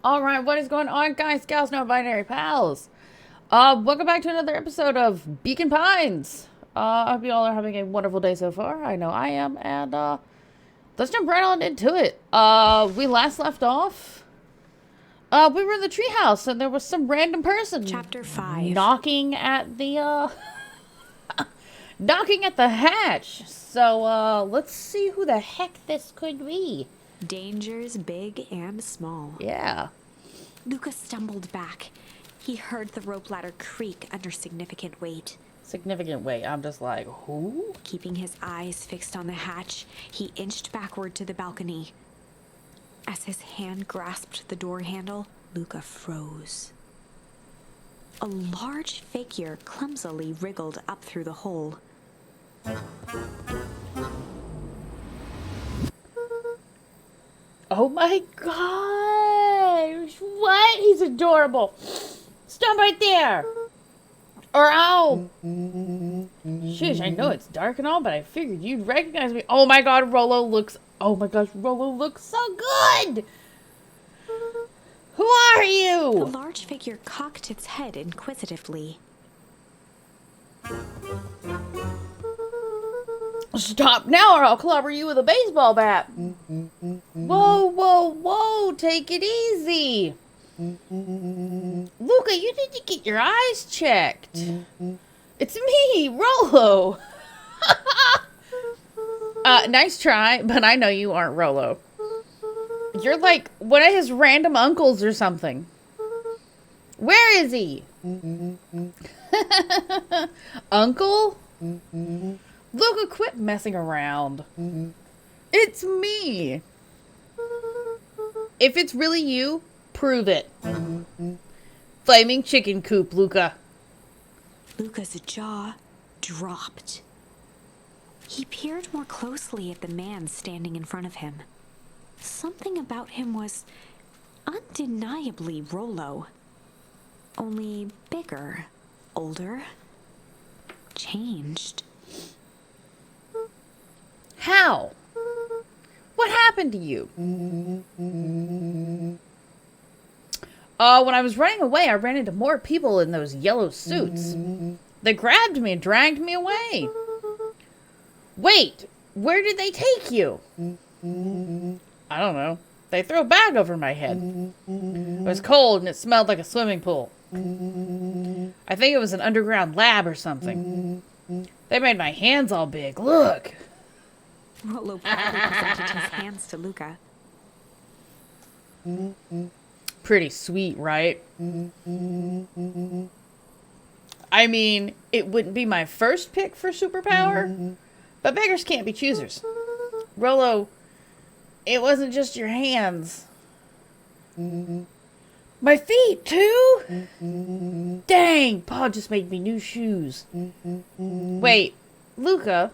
Alright, what is going on, guys, gals, non-binary pals? Welcome back to another episode of Beacon Pines. I hope you all are having a wonderful day so far. I know I am, and, let's jump right on into it. We last left off. We were in the treehouse, and there was some random person. Chapter 5. Knocking at the, knocking at the hatch. So, let's see who the heck this could be. Dangers big and small. Yeah. Luka stumbled back. He heard the rope ladder creak under significant weight. Significant weight. I'm just like, who? Keeping his eyes fixed on the hatch, he inched backward to the balcony. As his hand grasped the door handle, Luka froze. A large figure clumsily wriggled up through the hole. Oh my gosh! What? He's adorable. Stop right there! Or ow! Sheesh, I know it's dark and all, but I figured you'd recognize me. Oh my god, Rolo looks... Oh my gosh, Rolo looks so good! Who are The you? large figure cocked its head inquisitively. Stop now or I'll clobber you with a baseball bat. Whoa, whoa, whoa, take it easy. Luka, you need to get your eyes checked. It's me, Rolo. Nice try, but I know you aren't Rolo. You're like one of his random uncles or something. Where is he? Uncle? Luka, quit messing around. It's me. If it's really you, prove it. Flaming chicken coop, Luka. Luka's jaw dropped. He peered more closely at the man standing in front of him. Something about him was undeniably Rolo. Only bigger, older, changed. How? What happened to you? When I was running away, I ran into more people in those yellow suits. They grabbed me and dragged me away. Wait, where did they take you? I don't know. They threw a bag over my head. It was cold and it smelled like a swimming pool. I think it was an underground lab or something. They made my hands all big. Look. Rolo proudly presented his hands to Luka. Pretty sweet, right? I mean, it wouldn't be my first pick for superpower, but beggars can't be choosers. Rolo, it wasn't just your hands. My feet, too? Dang, Paul just made me new shoes. Wait, Luka,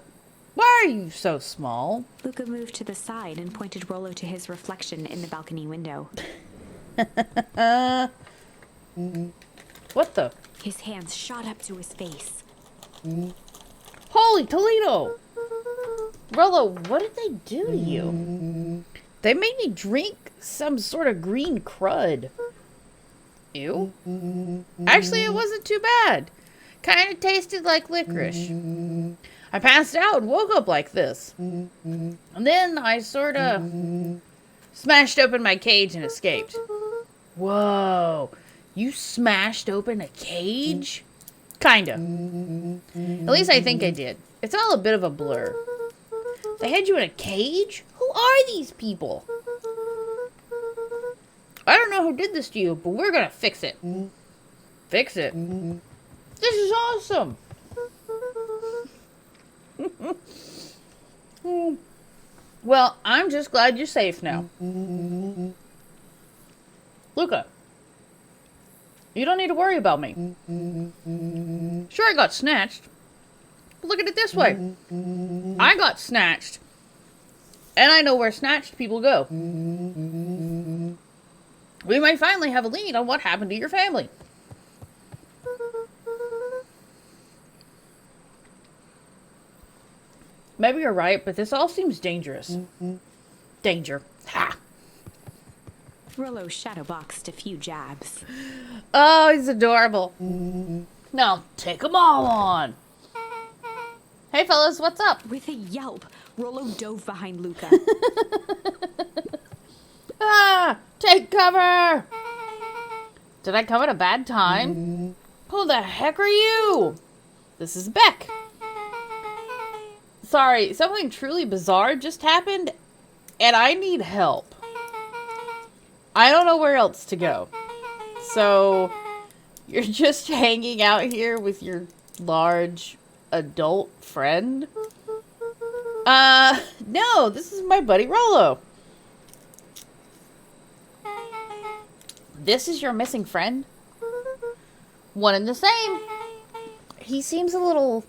why are you so small? Luka moved to the side and pointed Rolo to his reflection in the balcony window. What the? His hands shot up to his face. Holy Toledo! Rolo, what did they do to you? They made me drink some sort of green crud. Ew. Actually, it wasn't too bad. Kind of tasted like licorice. I passed out and woke up like this. And then I sort of smashed open my cage and escaped. Whoa. You smashed open a cage? Kinda. At least I think I did. It's all a bit of a blur. They had you in a cage? Who are these people? I don't know who did this to you, but we're gonna fix it. Fix it? This is awesome! Well, I'm just glad you're safe now. Luka, you don't need to worry about me. Sure, I got snatched. But look at it this way. I got snatched. And I know where snatched people go. We might finally have a lead on what happened to your family. Maybe you're right, but this all seems dangerous. Danger. Ha! Rollo shadowboxed a few jabs. Oh, he's adorable. Now, take them all on. Hey, fellas, what's up? With a yelp, Rollo dove behind Luka. Ah, take cover. Did I come at a bad time? Who the heck are you? This is Beck. Sorry, something truly bizarre just happened, and I need help. I don't know where else to go. So, you're just hanging out here with your large adult friend? No, this is my buddy Rollo. This is your missing friend? One and the same. He seems a little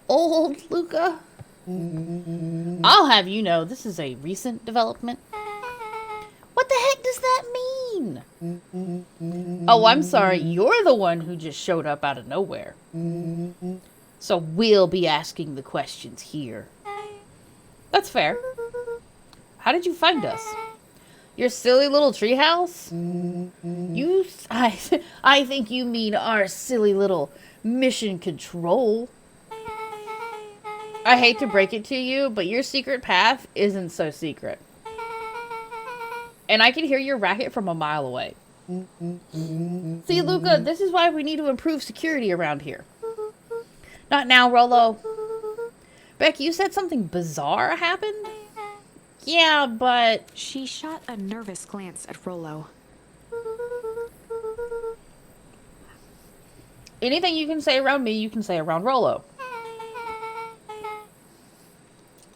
old, Luka. I'll have you know, this is a recent development. What the heck does that mean? Oh, I'm sorry. You're the one who just showed up out of nowhere. So we'll be asking the questions here. That's fair. How did you find us? Your silly little treehouse? I think you mean our silly little mission control. I hate to break it to you, but your secret path isn't so secret. And I can hear your racket from a mile away. See, Luka, this is why we need to improve security around here. Not now, Rollo. Beck, you said something bizarre happened? Yeah, but... She shot a nervous glance at Rollo. Anything you can say around me, you can say around Rollo.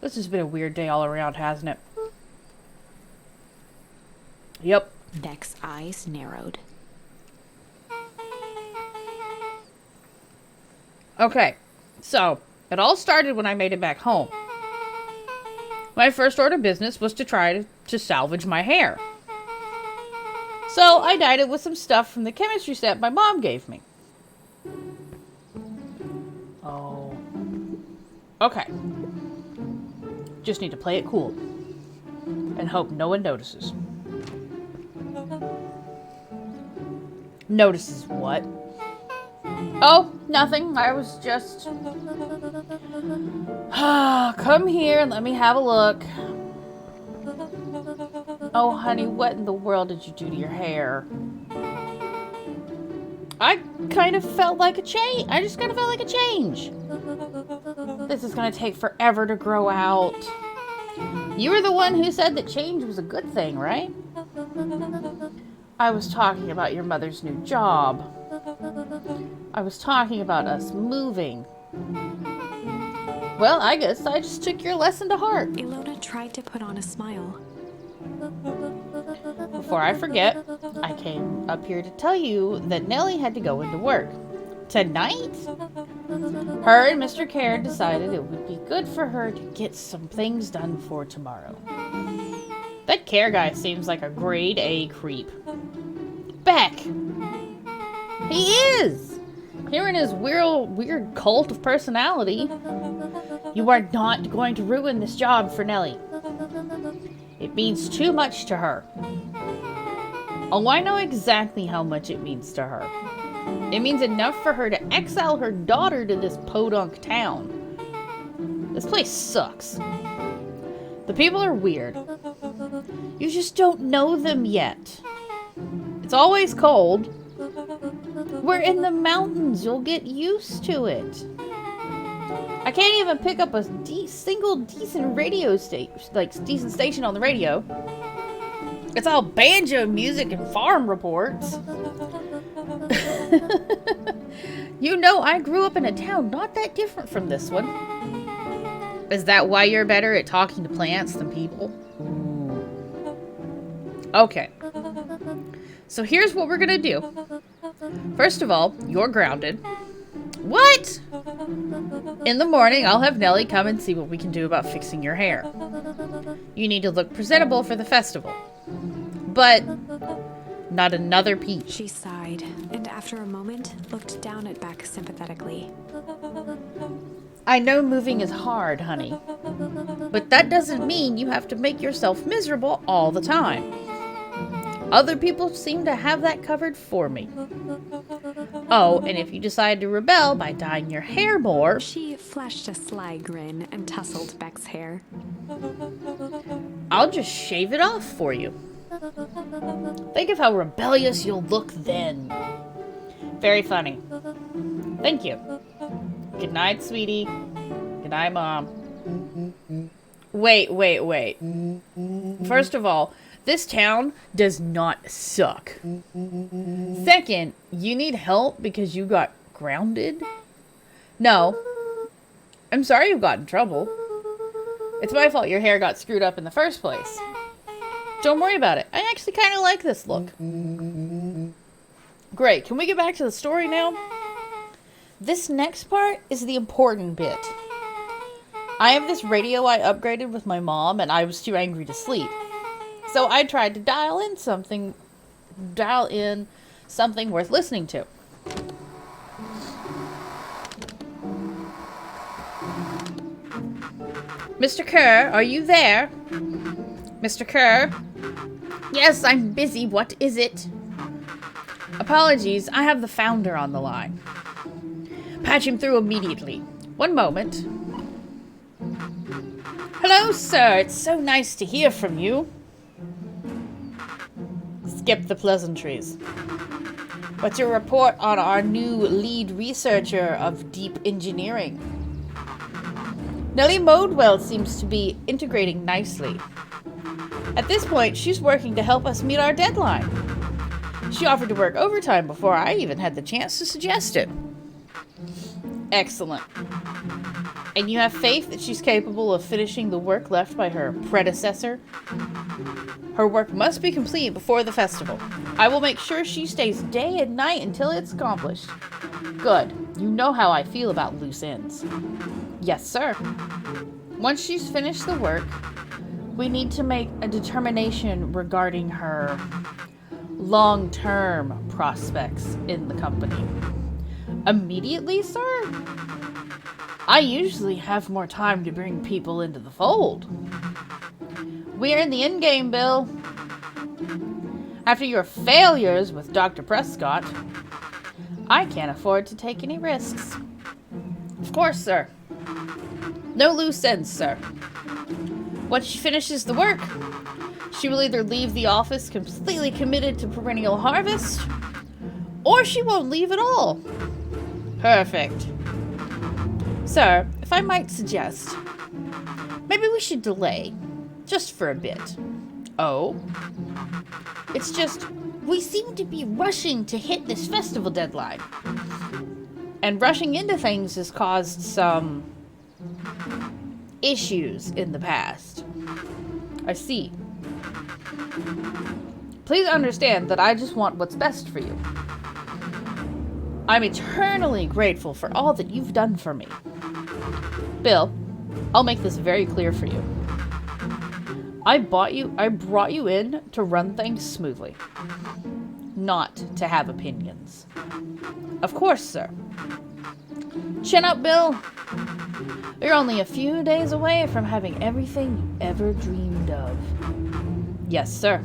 This has been a weird day all around, hasn't it? Yep. Beck's eyes narrowed. Okay, so it all started when I made it back home. My first order of business was to try to salvage my hair. So I dyed it with some stuff from the chemistry set my mom gave me. Oh. Okay. Just need to play it cool. And hope no one notices. Notices what? Oh, nothing. I was just... Come here and let me have a look. Oh, honey, what in the world did you do to your hair? I kind of felt like a change. I just kind of felt like a change. This is going to take forever to grow out. You were the one who said that change was a good thing, right? I was talking about your mother's new job. I was talking about us moving. Well, I guess I just took your lesson to heart. Ilona tried to put on a smile. Before I forget, I came up here to tell you that Nellie had to go into work. Tonight? Her and Mr. Caird decided it would be good for her to get some things done for tomorrow. That Care guy seems like a grade A creep. Beck! He is! Hearing his weird cult of personality. You are not going to ruin this job for Nellie. It means too much to her. Oh, I know exactly how much it means to her. It means enough for her to exile her daughter to this podunk town. This place sucks. The people are weird. You just don't know them yet. It's always cold. We're in the mountains. You'll get used to it. I can't even pick up a single decent radio station, decent station on the radio. It's all banjo music and farm reports. You know, I grew up in a town not that different from this one. Is that why you're better at talking to plants than people? Okay. So here's what we're gonna do. First of all, you're grounded. What? In the morning, I'll have Nellie come and see what we can do about fixing your hair. You need to look presentable for the festival. But not another peach. She sighed, and after a moment, looked down at Beck sympathetically. I know moving is hard, honey. But that doesn't mean you have to make yourself miserable all the time. Other people seem to have that covered for me. Oh, and if you decide to rebel by dyeing your hair more... She flashed a sly grin and tousled Beck's hair. I'll just shave it off for you. Think of how rebellious you'll look then. Very funny. Thank you. Good night, sweetie. Good night, Mom. Wait. First of all, this town does not suck. Second, you need help because you got grounded? No. I'm sorry you got in trouble. It's my fault your hair got screwed up in the first place. Don't worry about it. I actually kind of like this look. Great. Can we get back to the story now? This next part is the important bit. I have this radio I upgraded with my mom, and I was too angry to sleep. So I tried to dial in something worth listening to. Mr. Kerr, are you there? Mr. Kerr? Yes, I'm busy. What is it? Apologies, I have the founder on the line. Patch him through immediately. One moment. Hello, sir. It's so nice to hear from you. Skip the pleasantries. What's your report on our new lead researcher of deep engineering? Nellie Modewell seems to be integrating nicely. At this point, she's working to help us meet our deadline. She offered to work overtime before I even had the chance to suggest it. Excellent. And you have faith that she's capable of finishing the work left by her predecessor? Her work must be complete before the festival. I will make sure she stays day and night until it's accomplished. Good. You know how I feel about loose ends. Yes, sir. Once she's finished the work, we need to make a determination regarding her long-term prospects in the company. Immediately, sir? I usually have more time to bring people into the fold. We're in the endgame, Bill. After your failures with Dr. Prescott, I can't afford to take any risks. Of course, sir. No loose ends, sir. Once she finishes the work, she will either leave the office completely committed to perennial harvest, or she won't leave at all. Perfect. Sir, if I might suggest, maybe we should delay, just for a bit. Oh? It's just, we seem to be rushing to hit this festival deadline. And rushing into things has caused some issues in the past. I see. Please understand that I just want what's best for you. I'm eternally grateful for all that you've done for me. Bill, I'll make this very clear for you. I brought you in to run things smoothly, not to have opinions. Of course, sir. Chin up, Bill. You're only a few days away from having everything you ever dreamed of. Yes, sir.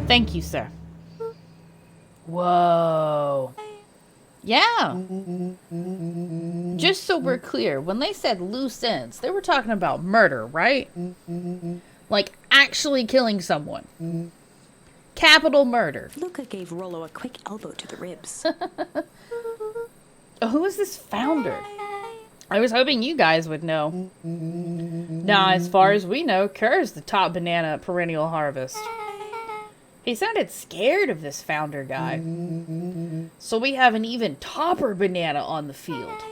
Thank you, sir. Whoa. Yeah. Just so we're clear, when they said loose ends, they were talking about murder, right? Like actually killing someone. Capital murder. Luka gave Rollo a quick elbow to the ribs. Who is this founder? I was hoping you guys would know. Now, as far as we know, Kerr's the top banana at Perennial Harvest. He sounded scared of this founder guy. So we have an even topper banana on the field.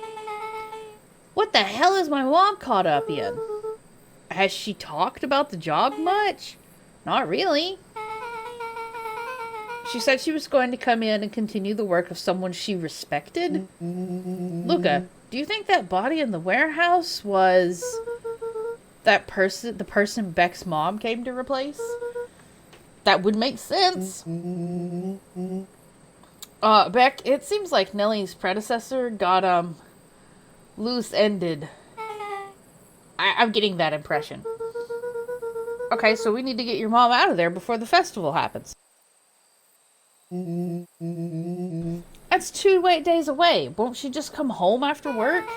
What the hell is my mom caught up in? Has she talked about the job much? Not really. She said she was going to come in and continue the work of someone she respected. Luka, do you think that body in the warehouse was the person Beck's mom came to replace? That would make sense. Beck, it seems like Nellie's predecessor got, loose-ended. I'm getting that impression. Okay, so we need to get your mom out of there before the festival happens. That's 2 days away. Won't she just come home after work?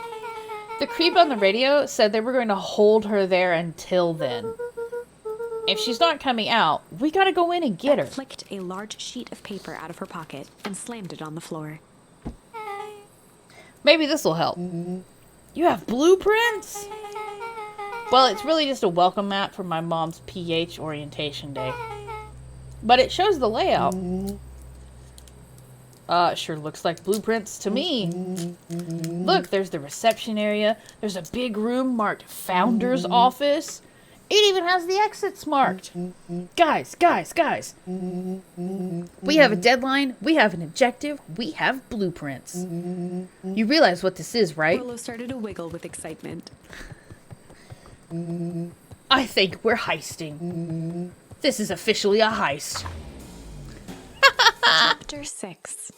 The creep on the radio said they were going to hold her there until then. If she's not coming out, we gotta go in and get her. Beth flicked a large sheet of paper out of her pocket and slammed it on the floor. Maybe this will help. You have blueprints? Well, it's really just a welcome mat for my mom's PH orientation day. But it shows the layout. Sure looks like blueprints to me. Look, there's the reception area. There's a big room marked Founder's Office. It even has the exits marked. Guys. We have a deadline. We have an objective. We have blueprints. You realize what this is, right? Willow started to wiggle with excitement. I think we're heisting. This is officially a heist. Chapter 6.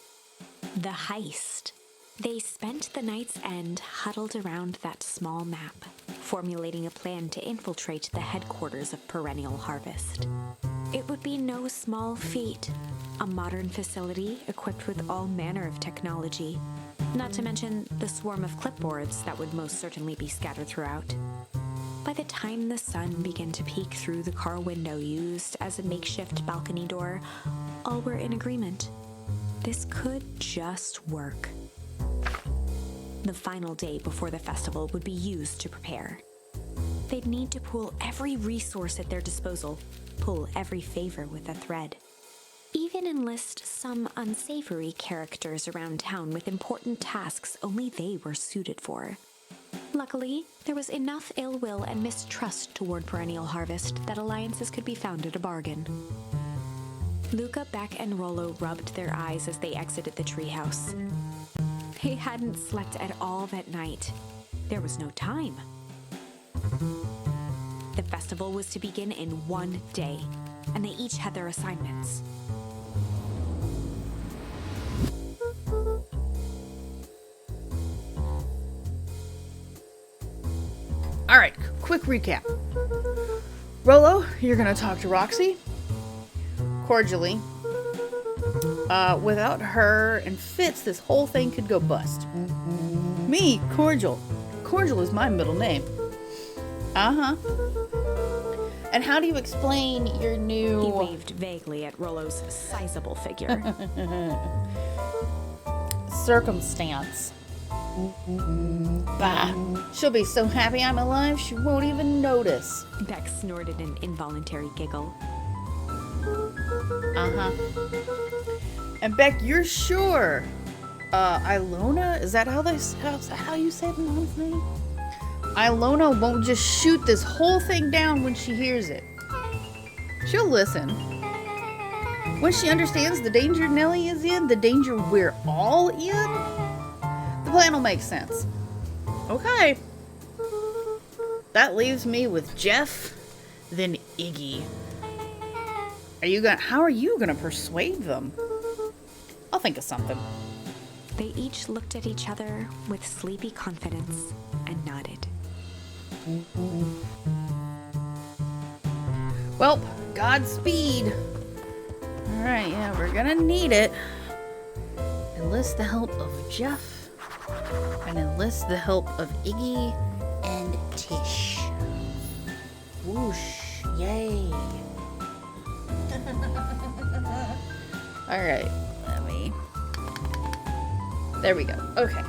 The Heist. They spent the night's end huddled around that small map, formulating a plan to infiltrate the headquarters of Perennial Harvest. It would be no small feat. A modern facility equipped with all manner of technology, not to mention the swarm of clipboards that would most certainly be scattered throughout. By the time the sun began to peek through the car window used as a makeshift balcony door, all were in agreement. This could just work. The final day before the festival would be used to prepare. They'd need to pool every resource at their disposal, pull every favor with a thread. Even enlist some unsavory characters around town with important tasks only they were suited for. Luckily, there was enough ill will and mistrust toward Perennial Harvest that alliances could be found at a bargain. Luka, Beck, and Rollo rubbed their eyes as they exited the treehouse. They hadn't slept at all that night. There was no time. The festival was to begin in one day, and they each had their assignments. All right, quick recap. Rollo, you're gonna talk to Roxy. Cordially. Without her and Fitz, this whole thing could go bust. Me, Cordial. Cordial is my middle name. Uh-huh. And how do you explain your new... He waved vaguely at Rollo's sizable figure. circumstance. Bah. She'll be so happy I'm alive, she won't even notice. Beck snorted an involuntary giggle. Uh-huh. And Beck, you're sure Ilona, is that how you say the mom's name? Ilona won't just shoot this whole thing down when she hears it. She'll listen. When she understands the danger Nellie is in, the danger we're all in, the plan will make sense. Okay. That leaves me with Jeff, then Iggy. How are you gonna persuade them? I'll think of something. They each looked at each other with sleepy confidence and nodded. Well, Godspeed. Alright, yeah, we're gonna need it. Enlist the help of Jeff. And enlist the help of Iggy and Tish. Whoosh. Yay. Alright, there we go. Okay.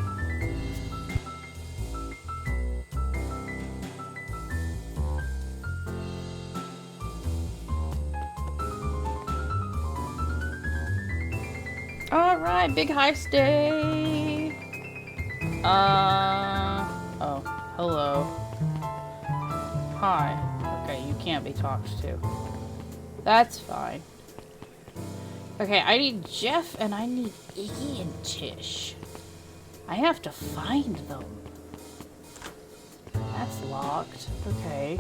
Alright, big heist day. Oh, hello. Hi. Okay, you can't be talked to. That's fine. Okay, I need Jeff and I need Iggy and Tish. I have to find them. That's locked. Okay.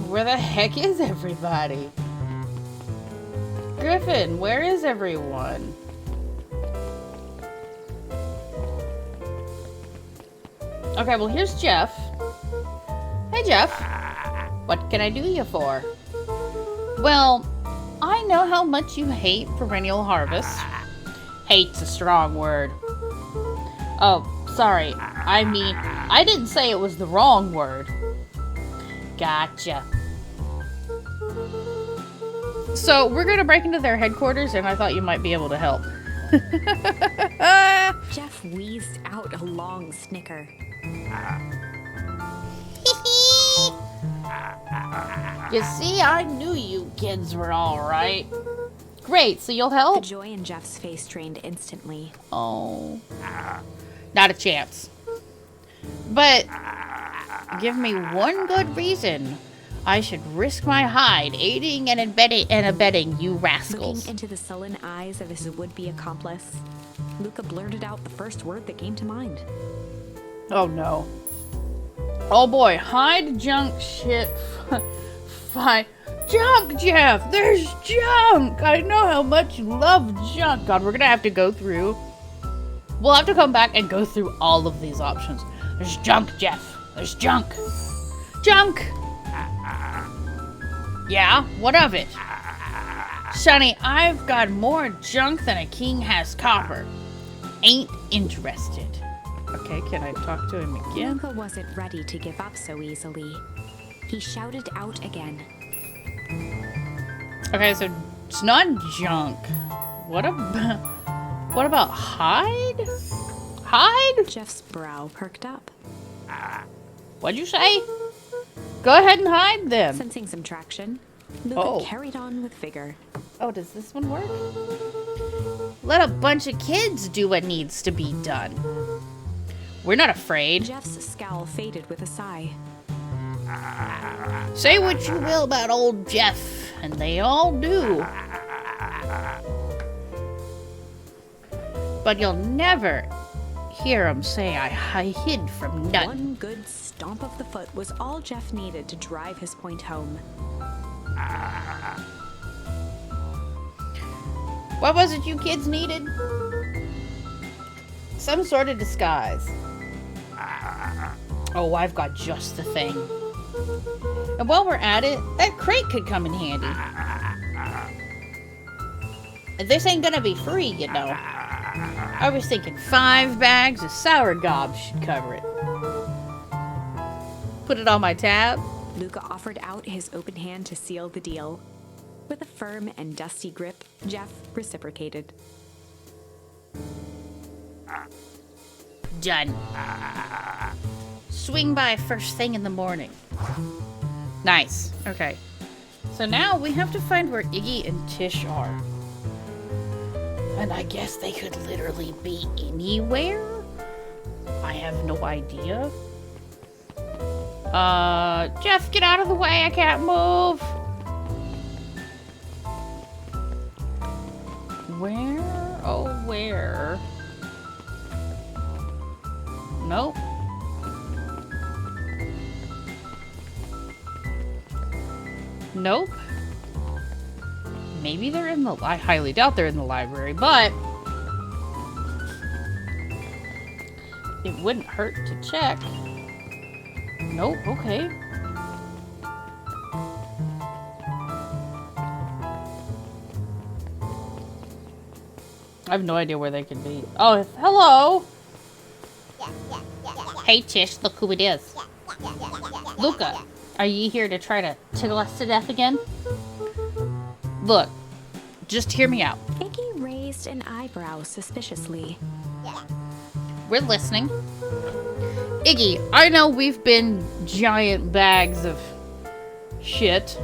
Where the heck is everybody? Griffin, where is everyone? Okay, well here's Jeff. Hey Jeff. What can I do you for? Well, I know how much you hate perennial harvests. Hate's a strong word. Oh, sorry. I mean, I didn't say it was the wrong word. Gotcha. So, we're gonna break into their headquarters, and I thought you might be able to help. Jeff wheezed out a long snicker. You see, I knew you kids were alright. Great, so you'll The help? joy in Jeff's face drained instantly. Oh. Not a chance. But give me one good reason I should risk my hide aiding and abetting you rascals. Looking into the sullen eyes of his would-be accomplice, Luka blurted out the first word that came to mind. Oh no. Oh boy, hide junk shit. Fine. Junk, Jeff! There's junk! I know how much you love junk. God, we're gonna have to go through. We'll have to come back and go through all of these options. There's junk, Jeff. There's junk. Junk! Yeah, what of it? Sonny, I've got more junk than a king has copper. Ain't interested. Okay, can I talk to him again? Luka wasn't ready to give up so easily. He shouted out again. Okay, so it's not junk. What about hide? Hide? Jeff's brow perked up. What'd you say? Go ahead and hide them. Sensing some traction, Luka carried on with vigor. Oh, does this one work? Let a bunch of kids do what needs to be done. We're not afraid. Jeff's scowl faded with a sigh. Say what you will about old Jeff, and they all do. But you'll never hear him say I hid from none. One good stomp of the foot was all Jeff needed to drive his point home. What was it you kids needed? Some sort of disguise. Oh, I've got just the thing. And while we're at it, that crate could come in handy. This ain't gonna be free, you know. I was thinking 5 bags of sour gobs should cover it. Put it on my tab. Luka offered out his open hand to seal the deal. With a firm and dusty grip, Jeff reciprocated. Done. Swing by first thing in the morning. Nice. Okay. So now we have to find where Iggy and Tish are. And I guess they could literally be anywhere? I have no idea. Jeff, get out of the way. I can't move. Where? Oh, where? Nope. Nope. Maybe they're in the... I highly doubt they're in the library, but... it wouldn't hurt to check. Nope, okay. I have no idea where they could be. Oh, hello! Hey, Tish, look who it is. Luka, are you here to try to tickle us to death again? Look, just hear me out. Iggy raised an eyebrow suspiciously. We're listening. Iggy, I know we've been giant bags of shit.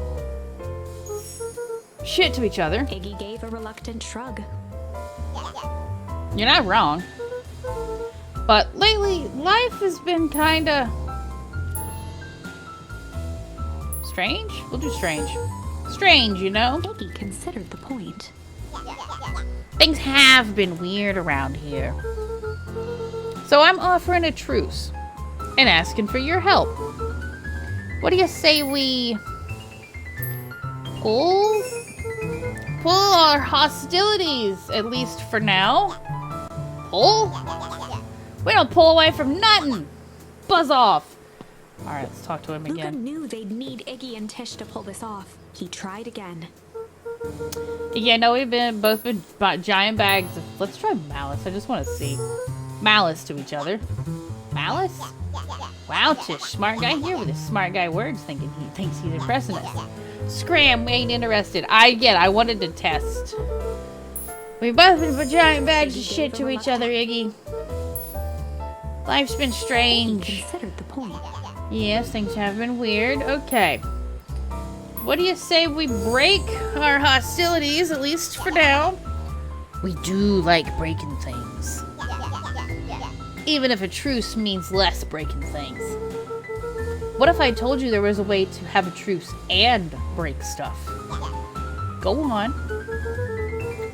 Shit to each other. Iggy gave a reluctant shrug. You're not wrong. But lately, life has been kinda... strange? We'll do strange. Strange, you know? Iggy considered the point. Things have been weird around here. So I'm offering a truce and asking for your help. What do you say we pull our hostilities, at least for now? Pull? We don't pull away from nothing. Buzz off. Alright, let's talk to him Luka again. knew they'd need Iggy and Tish to pull this off. He tried again. Yeah, no, we've both been giant bags of... Let's try Malice. I just want to see. Malice to each other. Malice? Wow, Tish, smart guy here with his smart guy words, thinking he thinks he's impressing us. Scram, we ain't interested. I wanted to test. We've both been giant bags of shit to each other, Iggy. Life's been He strange. considered the point. Yes, things have been weird. Okay. What do you say we break our hostilities, at least for now? We do like breaking things. Even if a truce means less breaking things. What if I told you there was a way to have a truce and break stuff? Go on.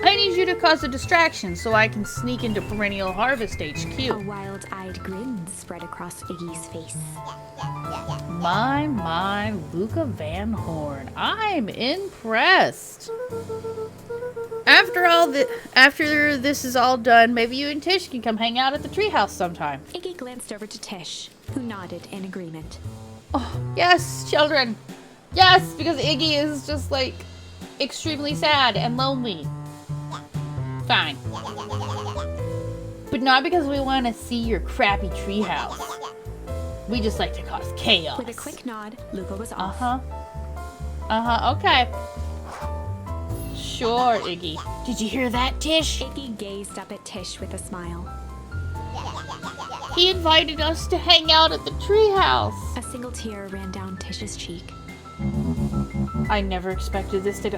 I need you to cause a distraction so I can sneak into Perennial Harvest HQ. A wild-eyed grin spread across Iggy's face. My, Luka Van Horn. I'm impressed. After this is all done, maybe you and Tish can come hang out at the treehouse sometime. Iggy glanced over to Tish, who nodded in agreement. Oh, yes, children. Yes, because Iggy is just like extremely sad and lonely. Fine. But not because we want to see your crappy treehouse. We just like to cause chaos. With a quick nod, Luka was off. Okay. Sure, Iggy. Did you hear that, Tish? Iggy gazed up at Tish with a smile. He invited us to hang out at the treehouse. A single tear ran down Tish's cheek. I never expected this to...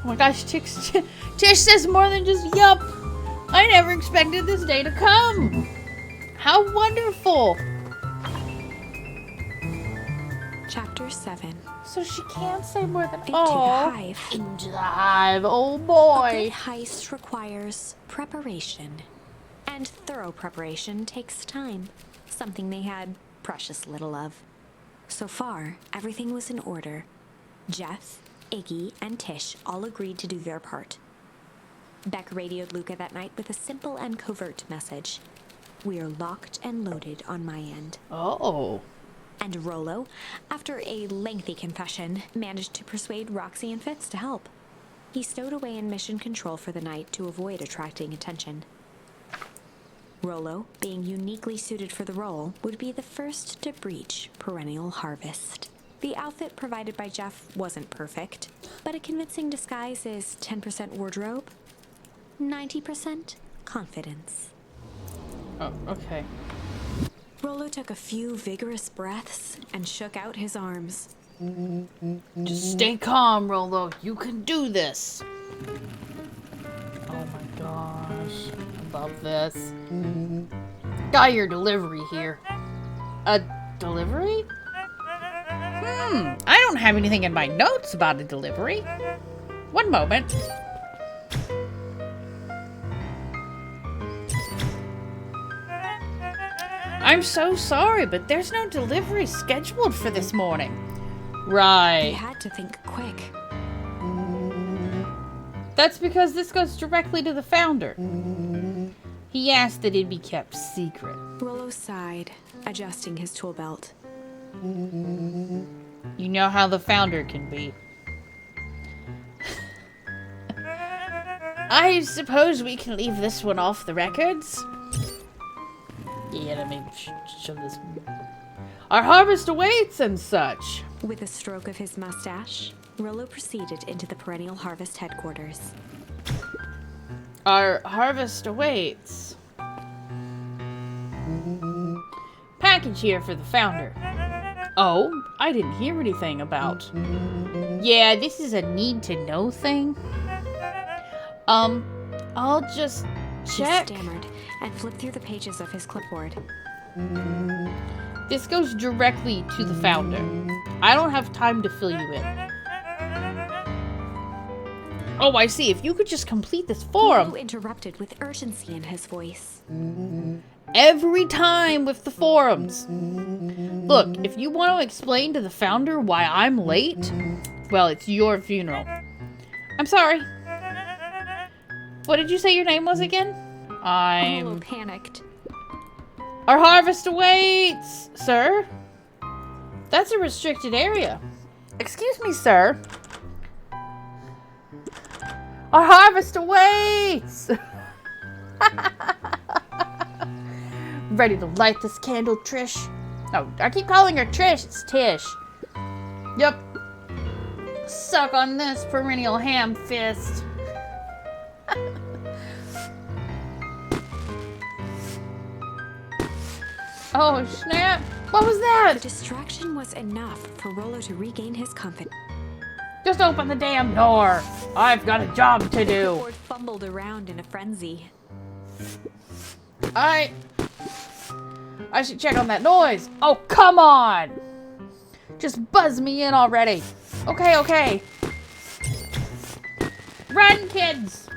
Oh my gosh, Tish says more than just yup. I never expected this day to come. How wonderful. Chapter 7. So she can't say more than Into the hive. Into the hive, oh A boy. good heist requires preparation. And thorough preparation takes time. Something they had precious little of. So far, everything was in order. Jeff, Iggy, and Tish all agreed to do their part. Beck radioed Luka that night with a simple and covert message. "We're locked and loaded on my end." Oh. And Rollo, after a lengthy confession, managed to persuade Roxy and Fitz to help. He stowed away in mission control for the night to avoid attracting attention. Rollo, being uniquely suited for the role, would be the first to breach Perennial Harvest. The outfit provided by Jeff wasn't perfect, but a convincing disguise is 10% wardrobe, 90% confidence. Oh, okay. Rollo took a few vigorous breaths and shook out his arms. Just stay calm, Rollo. You can do this. Oh my gosh. I love this. Got your delivery here. A delivery? I don't have anything in my notes about a delivery. One moment. I'm so sorry, but there's no delivery scheduled for this morning. He Right. had to think quick. That's because this goes directly to the founder. He asked that it be kept secret. Rollo sighed, adjusting his tool belt. You know how the founder can be. I suppose we can leave this one off the records. Yeah, let me show this. Our harvest awaits and such. With a stroke of his mustache, Rollo proceeded into the Perennial Harvest headquarters. Our harvest awaits. Package here for the founder. Oh, I didn't hear anything about. Yeah, this is a need-to-know thing. I'll just check. He stammered and flipped through the pages of his clipboard. This goes directly to the founder. I don't have time to fill you in. Oh, I see. If you could just complete this form. Rollo interrupted with urgency in his voice. Every time with the forums. Look, if you want to explain to the founder why I'm late, well, it's your funeral. I'm sorry. What did you say your name was again? Rollo panicked. Our harvest awaits, sir. That's a restricted area. Excuse me, sir. Our harvest awaits. Ready to light this candle, Trish? No, I keep calling her Trish. It's Tish. Yep. Suck on this perennial ham fist. Oh, snap. What was that? The distraction was enough for Rollo to regain his confidence. Just open the damn door. I've got a job to do. Ford fumbled around in a frenzy. I should check on that noise. Oh, come on. Just buzz me in already. Okay, okay. Run, kids.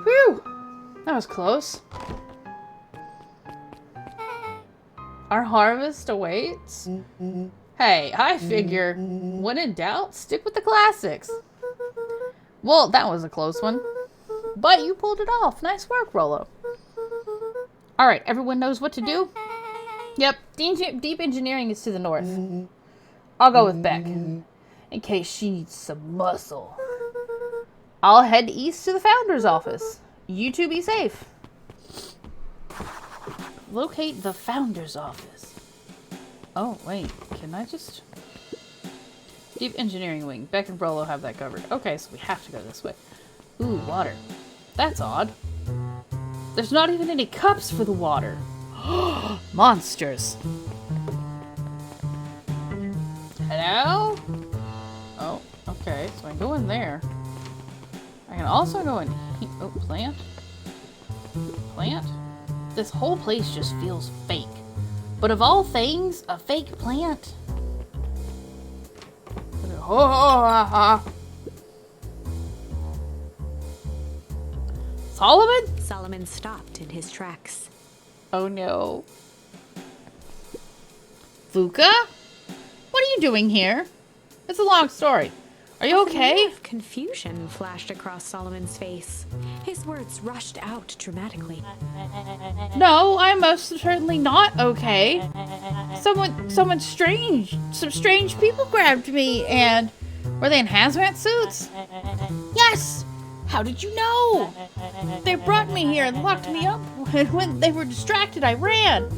Whew. That was close. Our harvest awaits? Hey, I figure, when in doubt, stick with the classics. Well, that was a close one. But you pulled it off. Nice work, Rollo. Alright, everyone knows what to do? Yep, deep engineering is to the north. I'll go with Beck, in case she needs some muscle. I'll head east to the founder's office. You two be safe. Locate the founder's office. Oh, wait. Can I just... Deep engineering wing. Beck and Rollo have that covered. Okay, so we have to go this way. Ooh, water. That's odd. There's not even any cups for the water. Monsters. Hello? Oh, okay. So I go in there. I can also go in... Oh, plant. Plant? This whole place just feels fake. But of all things, a fake plant? Solomon? Solomon stopped in his tracks. Oh no. Luka? What are you doing here? It's a long story. Are you okay? Confusion flashed across Solomon's face. His words rushed out dramatically. No, I'm most certainly not okay. Some strange people grabbed me and... Were they in hazmat suits? Yes! How did you know? They brought me here and locked me up. And when they were distracted, I ran.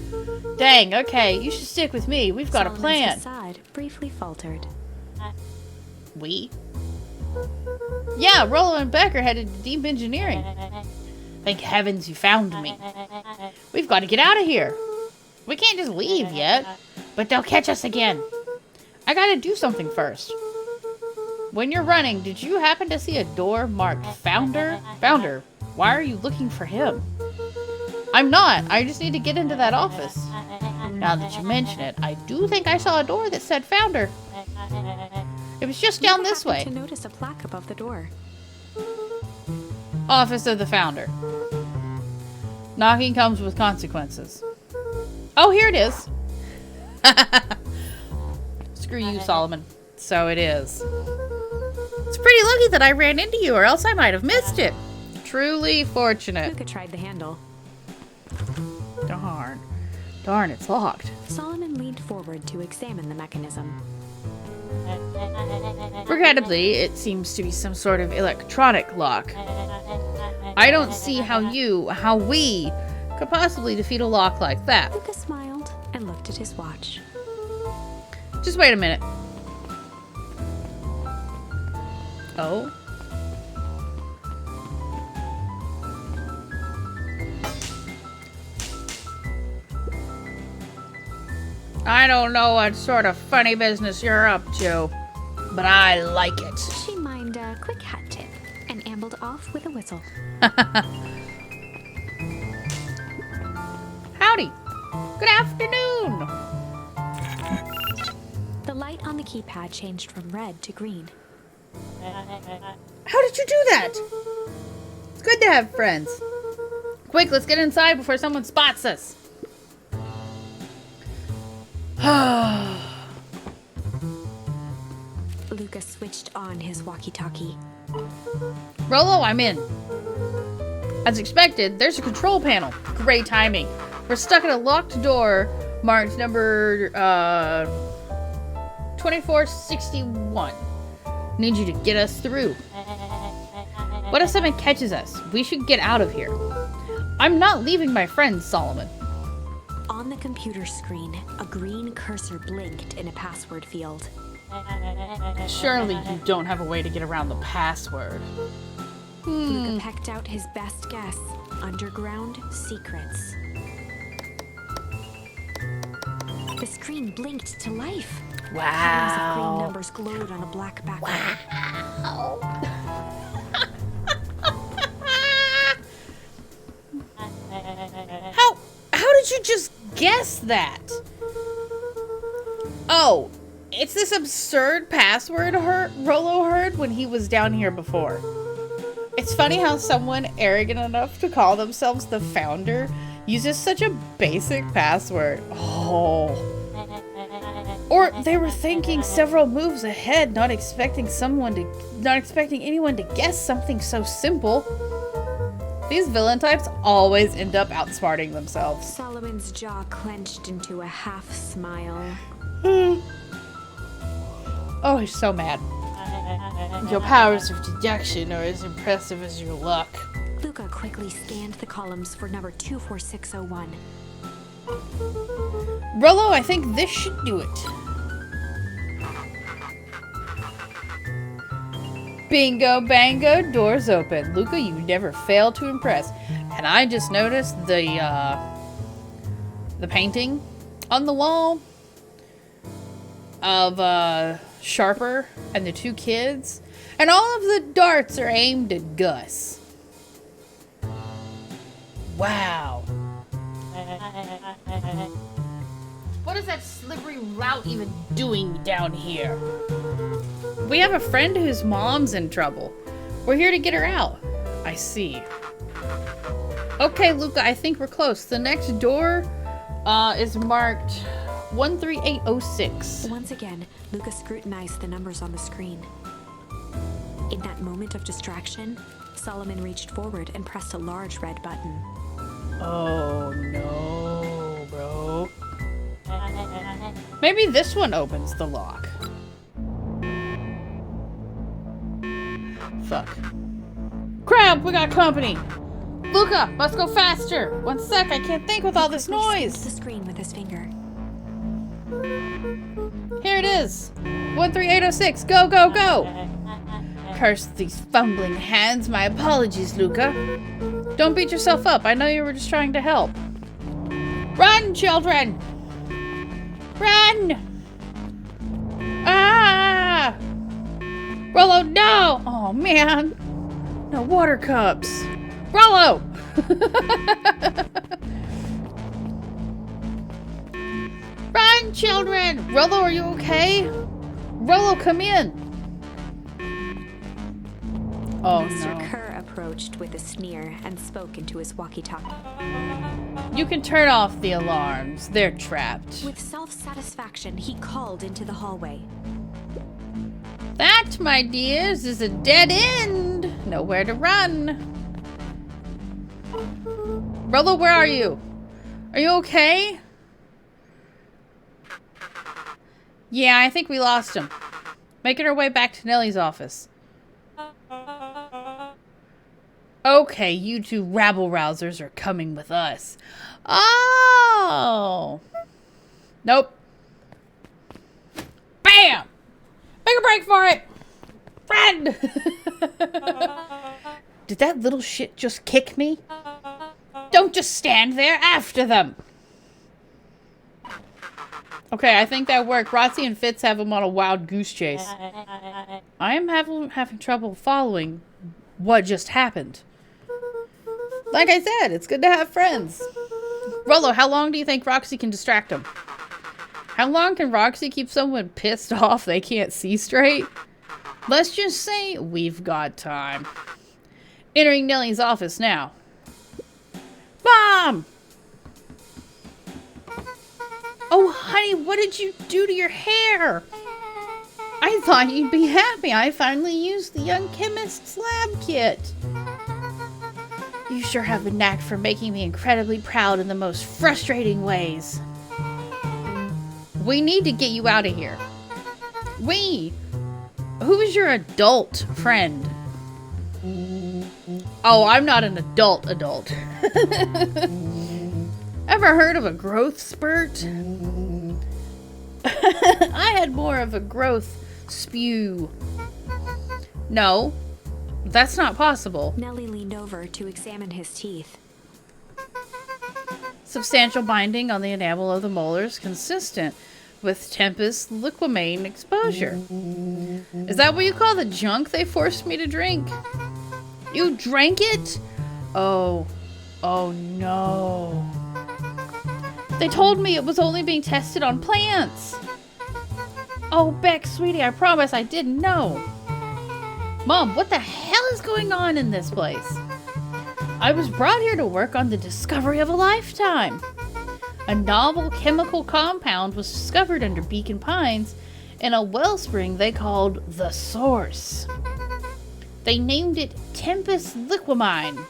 Dang, okay, you should stick with me. We've got a plan. Solomon's facade briefly faltered. We? Yeah, Rollo and Beck are headed to deep engineering. Thank heavens you found me. We've got to get out of here. We can't just leave yet, but they'll catch us again. I gotta do something first. When you're running, did you happen to see a door marked Founder? Founder, why are you looking for him? I'm not. I just need to get into that office. Now that you mention it, I do think I saw a door that said Founder. It was just down this way. To notice a plaque above the door. Office of the Founder. Knocking comes with consequences. Oh, here it is. Screw you, Solomon. So it is. It's pretty lucky that I ran into you, or else I might have missed it. Truly fortunate. Luka tried the handle. Darn. Darn, it's locked. Solomon leaned forward to examine the mechanism. Regrettably, it seems to be some sort of electronic lock. I don't see how we could possibly defeat a lock like that. Luka smiled and looked at his watch. Just wait a minute. Oh? I don't know what sort of funny business you're up to, but I like it. She mimed a quick hat tip and ambled off with a whistle. Howdy. Good afternoon. The light on the keypad changed from red to green. How did you do that? It's good to have friends. Quick, let's get inside before someone spots us. Luka switched on his walkie-talkie. Rollo, I'm in. As expected, there's a control panel. Great timing. We're stuck in a locked door marked number 2461. Need you to get us through. What if someone catches us? We should get out of here. I'm not leaving my friends, Solomon. On the computer screen, a green cursor blinked in a password field. Surely you don't have a way to get around the password. Luka pecked out his best guess. Underground secrets. The screen blinked to life. Columns of green Wow. numbers glowed on a black background. How did you just guess that? Oh, it's this absurd password Rollo heard when he was down here before. It's funny how someone arrogant enough to call themselves the founder uses such a basic password. Oh. Or they were thinking several moves ahead, not expecting anyone to guess something so simple. These villain types always end up outsmarting themselves. Solomon's jaw clenched into a half smile. Oh, he's so mad. Your powers of deduction are as impressive as your luck. Luka quickly scanned the columns for number 24601. Rollo, I think this should do it. Bingo, bango, doors open. Luka, you never fail to impress. And I just noticed the painting on the wall of Sharper and the two kids. And all of the darts are aimed at Gus. Wow. What is that slippery route even doing down here? We have a friend whose mom's in trouble. We're here to get her out. I see. Okay, Luka, I think we're close. The next door is marked 13806. Once again, Luka scrutinized the numbers on the screen. In that moment of distraction, Solomon reached forward and pressed a large red button. Oh no, bro. Maybe this one opens the lock. Fuck. Crap, we got company. Luka, must go faster. One sec, I can't think with all this He skimmed noise. the screen with his finger. Here it is. 13806. Go, go, go. Curse these fumbling hands. My apologies, Luka. Don't beat yourself up. I know you were just trying to help. Run, children! Run! Ah! Rollo, no! Oh, man. No water cups. Rollo! Run, children! Rollo, are you okay? Rollo, come in. Oh, Mr. no. Kerr approached with a sneer and spoke into his walkie-talkie. You can turn off the alarms. They're trapped. With self-satisfaction, he called into the hallway. That, my dears, is a dead end. Nowhere to run. Rollo, where are you? Are you okay? Yeah, I think we lost him. Making our way back to Nellie's office. Okay, you two rabble-rousers are coming with us. Oh! Nope. Bam! Make a break for it! Friend! Did that little shit just kick me? Don't just stand there after them! Okay, I think that worked. Rotsy and Fitz have him on a wild goose chase. I am having trouble following what just happened. Like I said, it's good to have friends. Rollo, how long do you think Roxy can distract him? How long can Roxy keep someone pissed off they can't see straight? Let's just say we've got time. Entering Nellie's office now. Mom! Oh, honey, what did you do to your hair? I thought you'd be happy. I finally used the young chemist's lab kit. You sure have a knack for making me incredibly proud in the most frustrating ways. We need to get you out of here. We? Who is your adult friend? Oh, I'm not an adult. Ever heard of a growth spurt? I had more of a growth spew. No, that's not possible. Nellie leaned over to examine his teeth. Substantial binding on the enamel of the molars, consistent with Tempest liquamine exposure. Is that what you call the junk they forced me to drink? You drank it? Oh no. They told me it was only being tested on plants. Oh, Beck, sweetie, I promise I didn't know. Mom, what the hell is going on in this place? I was brought here to work on the discovery of a lifetime. A novel chemical compound was discovered under Beacon Pines in a wellspring they called the Source. They named it Tempest Liquamine.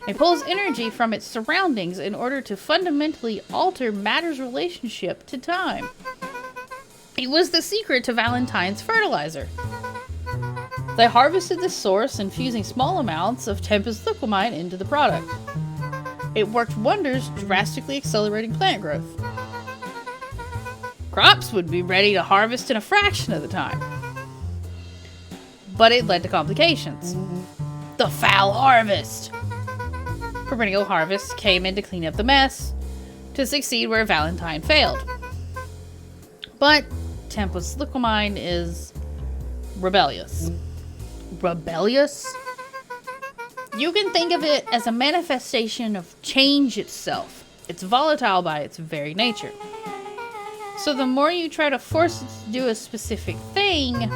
It pulls energy from its surroundings in order to fundamentally alter matter's relationship to time. It was the secret to Valentine's fertilizer. They harvested the source, infusing small amounts of Tempest Liquamine into the product. It worked wonders, drastically accelerating plant growth. Crops would be ready to harvest in a fraction of the time. But it led to complications. The foul harvest! Perennial Harvest came in to clean up the mess, to succeed where Valentine failed. But Tempest Liquamine is rebellious. Rebellious? You can think of it as a manifestation of change itself. It's volatile by its very nature. So the more you try to force it to do a specific thing,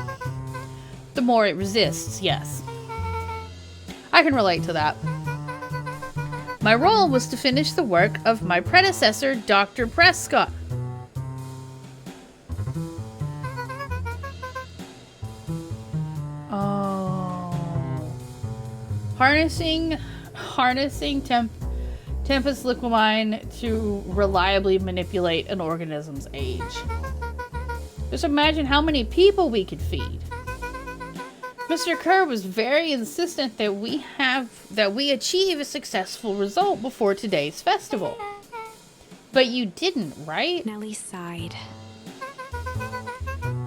the more it resists, yes. I can relate to that. My role was to finish the work of my predecessor, Dr. Prescott. Oh. Harnessing Tempest Liquamine to reliably manipulate an organism's age. Just imagine how many people we could feed. Mr. Kerr was very insistent that we achieve a successful result before today's festival. But you didn't, right? Nellie sighed.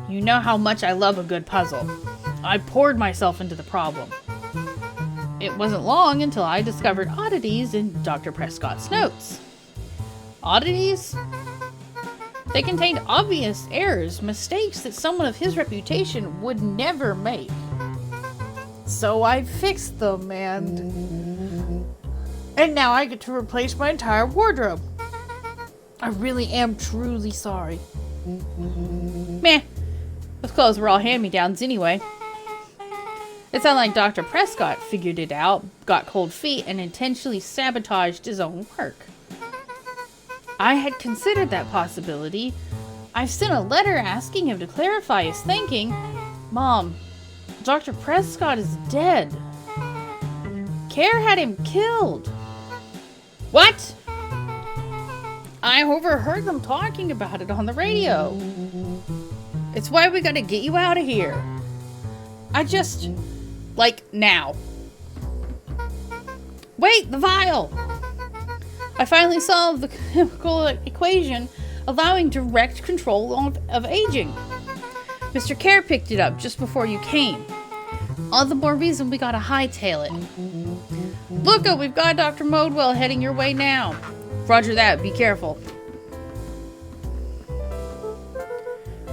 You know how much I love a good puzzle. I poured myself into the problem. It wasn't long until I discovered oddities in Dr. Prescott's notes. Oddities? They contained obvious errors, mistakes that someone of his reputation would never make. So I fixed them, and now I get to replace my entire wardrobe. I really am truly sorry. Meh. Those clothes were all hand-me-downs anyway. It sounded like Dr. Prescott figured it out, got cold feet, and intentionally sabotaged his own work. I had considered that possibility. I've sent a letter asking him to clarify his thinking. Mom, Dr. Prescott is dead. Care had him killed. What? I overheard them talking about it on the radio. It's why we gotta get you out of here. Now. Wait, the vial! I finally solved the chemical equation allowing direct control of aging. Mr. Kerr picked it up just before you came. All the more reason we gotta hightail it. Luka, we've got Dr. Modwell heading your way now. Roger that, be careful.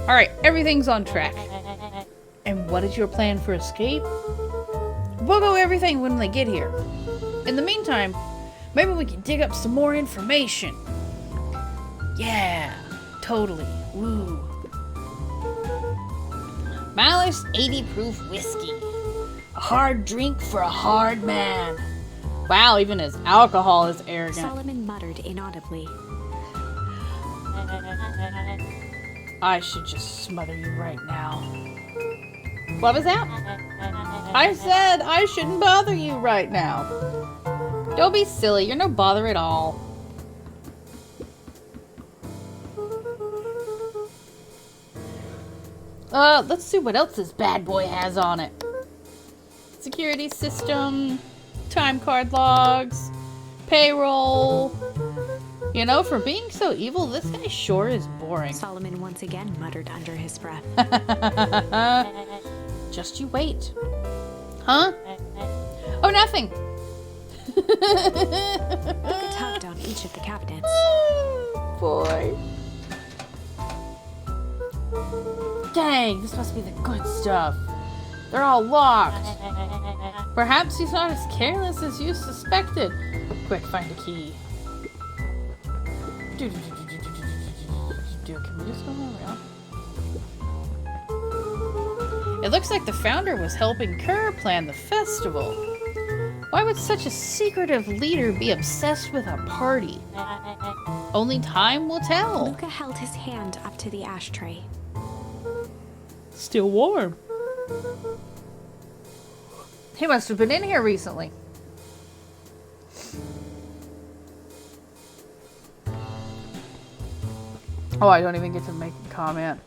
Alright, everything's on track. And what is your plan for escape? We'll go everything when they get here. In the meantime, maybe we can dig up some more information. Yeah, totally. Woo. Malice 80 proof whiskey. A hard drink for a hard man. Wow, even his alcohol is arrogant. Solomon muttered inaudibly. I should just smother you right now. What was that? I said I shouldn't bother you right now. Don't be silly. You're no bother at all. Let's see what else this bad boy has on it. Security system, time card logs, payroll. You know, for being so evil, this guy sure is boring. Solomon once again muttered under his breath. Just you wait. Huh? Oh, nothing. Luka tugged on each of the cabinets. Oh, boy. Dang, this must be the good stuff. They're all locked. Perhaps he's not as careless as you suspected. Quick, find a key. Can we just go around? It looks like the founder was helping Kerr plan the festival. Why would such a secretive leader be obsessed with a party? Only time will tell. Luka held his hand up to the ashtray. Still warm. He must have been in here recently. Oh, I don't even get to make a comment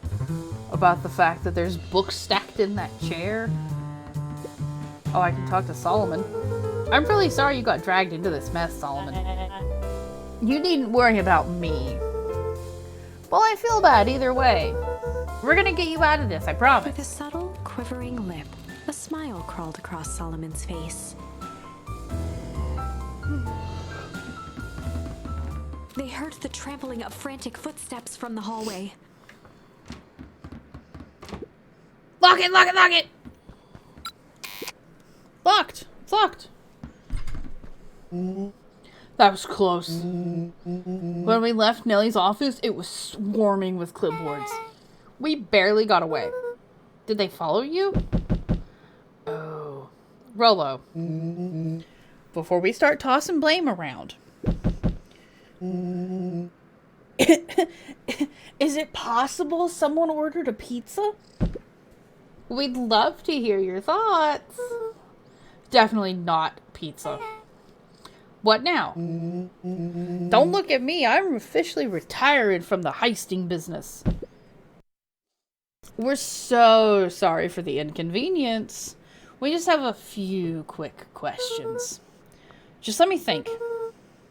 about the fact that there's books stacked in that chair. Oh, I can talk to Solomon. I'm really sorry you got dragged into this mess, Solomon. You needn't worry about me. Well, I feel bad either way. We're gonna get you out of this, I promise. With a subtle, quivering lip, a smile crawled across Solomon's face. They heard the trampling of frantic footsteps from the hallway. Lock it, lock it, lock it! Locked. It's locked. That was close. When we left Nellie's office, it was swarming with clipboards. We barely got away. Did they follow you? Oh. Rollo. Before we start tossing blame around. Is it possible someone ordered a pizza? We'd love to hear your thoughts. Definitely not pizza. What now? Don't look at me. I'm officially retired from the heisting business. We're so sorry for the inconvenience. We just have a few quick questions. Just let me think.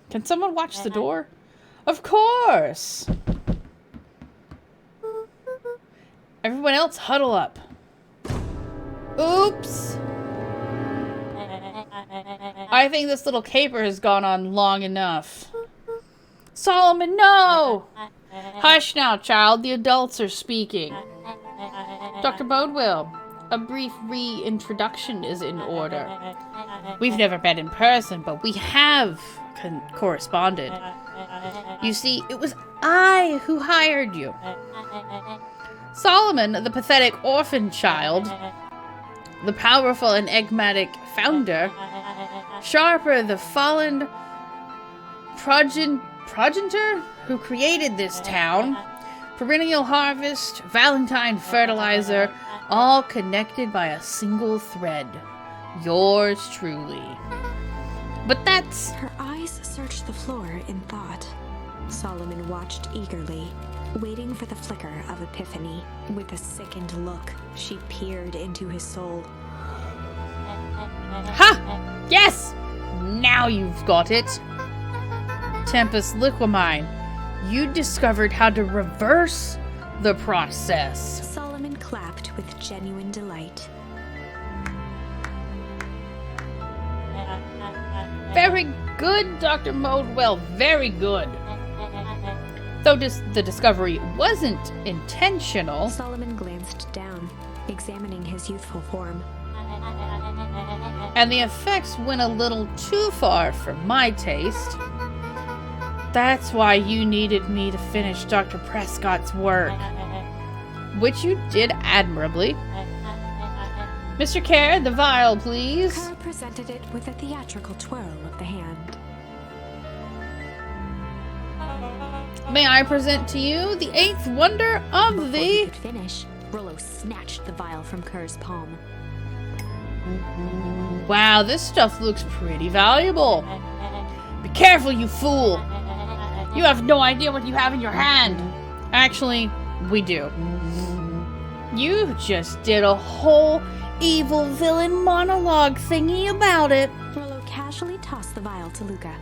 Can someone watch the door? Of course! Everyone else huddle up. Oops! I think this little caper has gone on long enough. Solomon, no! Hush now, child. The adults are speaking. Dr. Bodwell, a brief reintroduction is in order. We've never met in person, but we have corresponded. You see, it was I who hired you. Solomon, the pathetic orphan child, the powerful and enigmatic founder, Sharper, the fallen progenitor who created this town, Perennial Harvest, Valentine Fertilizer, all connected by a single thread. Yours truly. But that's... Her eyes searched the floor in thought. Solomon watched eagerly, waiting for the flicker of epiphany. With a sickened look, she peered into his soul. Ha! Yes! Now you've got it. Tempest Liquimine, you discovered how to reverse the process. Solomon clapped with genuine delight. Very good, Dr. Modewell. Very good. Though the discovery wasn't intentional. Solomon glanced down, examining his youthful form. And the effects went a little too far for my taste. That's why you needed me to finish Dr. Prescott's work. Which you did admirably. Mr. Kerr, the vial, please. Kerr presented it with a theatrical twirl of the hand. May I present to you the eighth wonder of Before the... he could finish, Rollo snatched the vial from Kerr's palm. Wow, this stuff looks pretty valuable. Be careful, you fool. You have no idea what you have in your hand. Actually, we do. You just did a whole evil villain monologue thingy about it. Rollo casually tossed the vial to Luka.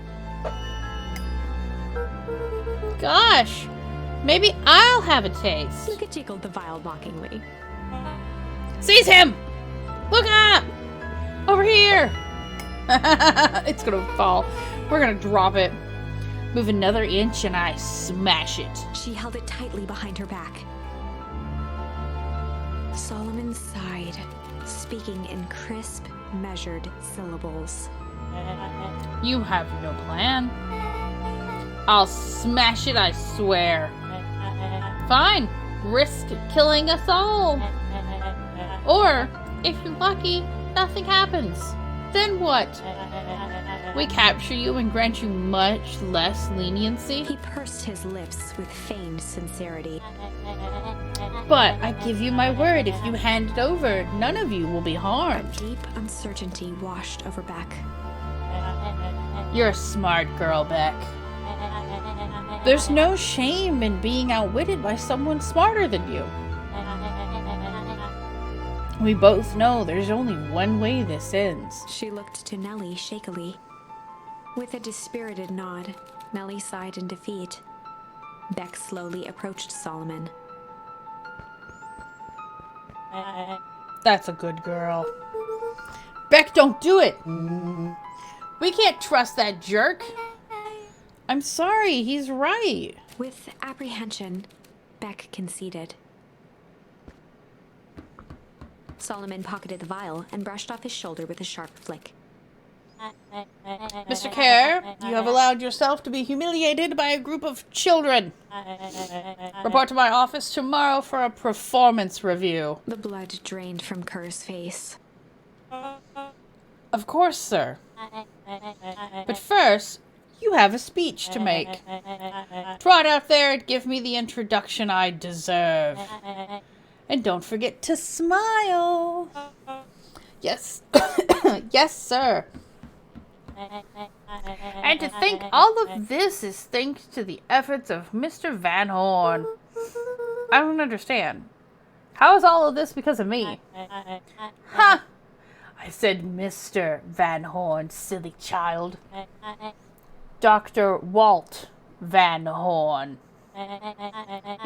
Gosh, maybe I'll have a taste. Luka jiggled the vial mockingly. Seize him! Look up! Over here! It's gonna fall. We're gonna drop it. Move another inch and I smash it. She held it tightly behind her back. Solomon sighed, speaking in crisp, measured syllables. You have no plan. I'll smash it, I swear. Fine. Risk killing us all. Or, if you're lucky, nothing happens. Then what? We capture you and grant you much less leniency? He pursed his lips with feigned sincerity. But I give you my word, if you hand it over, none of you will be harmed. Deep uncertainty washed over Beck. You're a smart girl, Beck. There's no shame in being outwitted by someone smarter than you. We both know there's only one way this ends. She looked to Nellie shakily. With a dispirited nod, Nellie sighed in defeat. Beck slowly approached Solomon. That's a good girl. Beck, don't do it! We can't trust that jerk. I'm sorry, he's right. With apprehension, Beck conceded. Solomon pocketed the vial and brushed off his shoulder with a sharp flick. Mr. Kerr, you have allowed yourself to be humiliated by a group of children. Report to my office tomorrow for a performance review. The blood drained from Kerr's face. Of course, sir. But first, you have a speech to make. Trot out there and give me the introduction I deserve. And don't forget to smile. Yes. Yes, sir. And to think all of this is thanks to the efforts of Mr. Van Horn. I don't understand. How is all of this because of me? Ha! I said Mr. Van Horn, silly child. Dr. Walt Van Horn.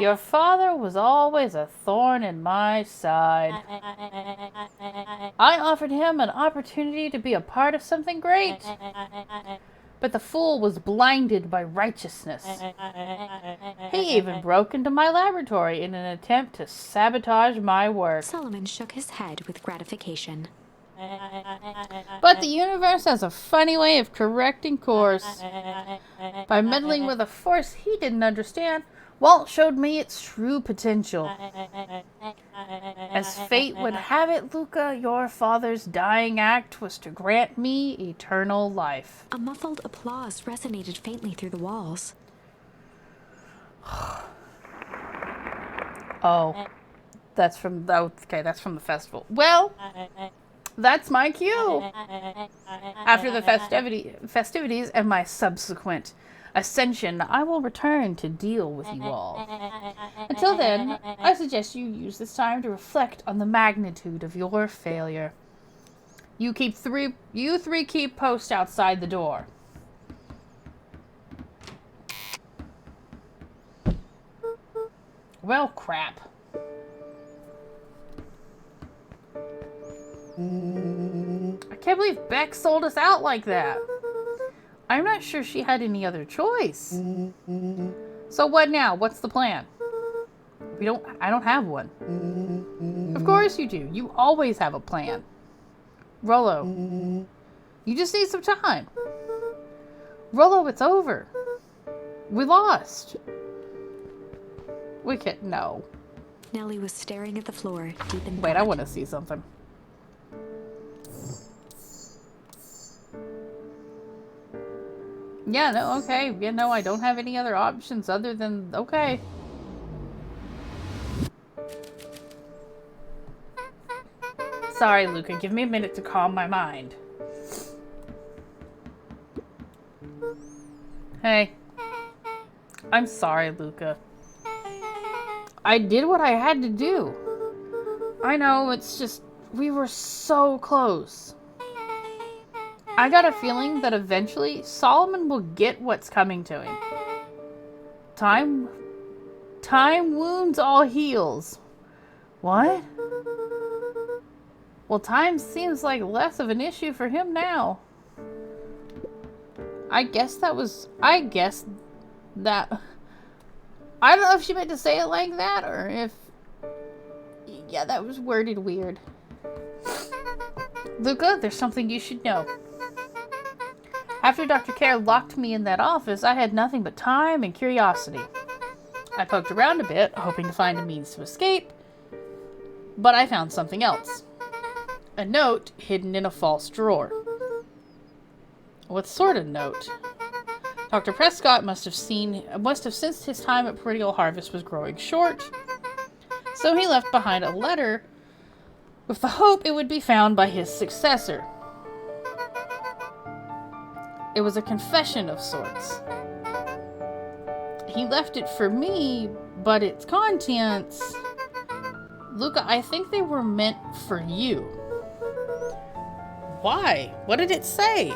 Your father was always a thorn in my side. I offered him an opportunity to be a part of something great. But the fool was blinded by righteousness. He even broke into my laboratory in an attempt to sabotage my work. Solomon shook his head with gratification. But the universe has a funny way of correcting course. By meddling with a force he didn't understand, Walt showed me its true potential. As fate would have it, Luka, your father's dying act was to grant me eternal life. A muffled applause resonated faintly through the walls. Oh, that's from the festival. Well, that's my cue. After the festivities and my subsequent ascension, I will return to deal with you all. Until then, I suggest you use this time to reflect on the magnitude of your failure. You three keep post outside the door. Well, crap. I can't believe Beck sold us out like that. I'm not sure she had any other choice. So what now? What's the plan? I don't have one. Of course you do. You always have a plan. Rollo, you just need some time. Rollo, it's over. We lost. We can't, no. Nellie was staring at the floor, deep in Wait, thought. I want to see something. Yeah, no, okay. Yeah, no, I don't have any other options other than, okay. Sorry, Luka. Give me a minute to calm my mind. Hey. I'm sorry, Luka. I did what I had to do. I know, it's just... we were so close. I got a feeling that eventually Solomon will get what's coming to him. Time wounds all heals. What? Well, time seems like less of an issue for him now. I guess that... I don't know if she meant to say it like that, or if... yeah, that was worded weird. Luka, there's something you should know. After Dr. Care locked me in that office, I had nothing but time and curiosity. I poked around a bit, hoping to find a means to escape, but I found something else. A note hidden in a false drawer. What sort of note? Dr. Prescott must have sensed his time at Perennial Harvest was growing short, so he left behind a letter with the hope it would be found by his successor. It was a confession of sorts. He left it for me, but its contents... Luka, I think they were meant for you. Why? What did it say?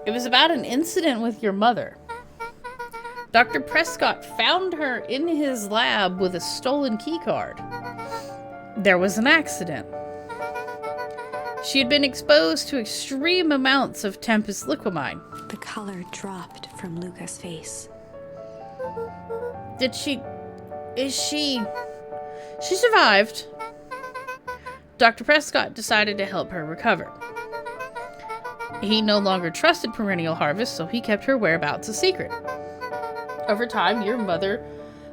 It was about an incident with your mother. Dr. Prescott found her in his lab with a stolen keycard. There was an accident. She had been exposed to extreme amounts of Tempest liquamine. The color dropped from Luka's face. She survived. Dr. Prescott decided to help her recover. He no longer trusted Perennial Harvest, so he kept her whereabouts a secret. Over time, your mother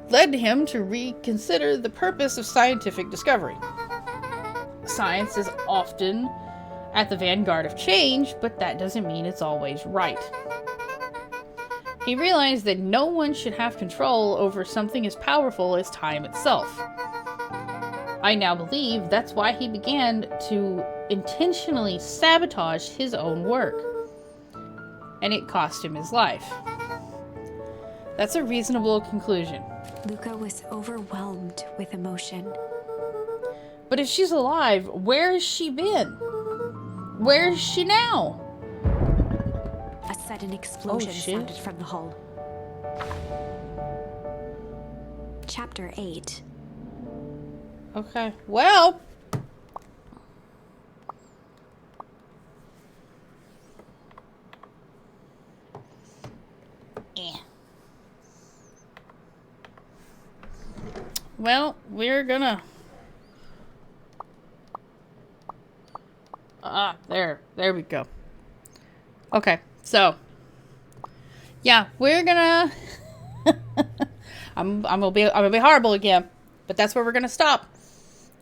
led him to reconsider the purpose of scientific discovery. Science is often at the vanguard of change, but that doesn't mean it's always right. He realized that no one should have control over something as powerful as time itself. I now believe that's why he began to intentionally sabotage his own work. And it cost him his life. That's a reasonable conclusion. Luka was overwhelmed with emotion. But if she's alive, where has she been? Where is she now? A sudden explosion sounded from the hull. Chapter 8. Okay, well... Well, we're gonna... there we go. Okay, so... yeah, we're gonna... I'm gonna be horrible again, but that's where we're gonna stop.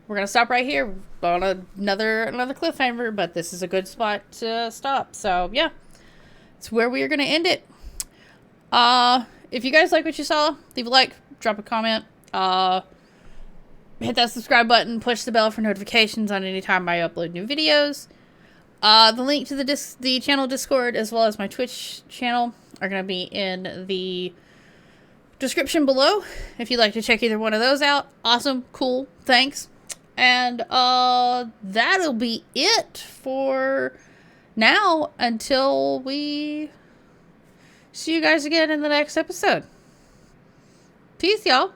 We're gonna stop right here on another cliffhanger, but this is a good spot to stop. So yeah, it's where we are gonna end it. If you guys like what you saw, leave a like, drop a comment, hit that subscribe button, push the bell for notifications on any time I upload new videos. The link to the channel Discord as well as my Twitch channel are gonna be in the description below if you'd like to check either one of those out. Awesome, cool, thanks. And that'll be it for now until we see you guys again in the next episode. Peace, y'all.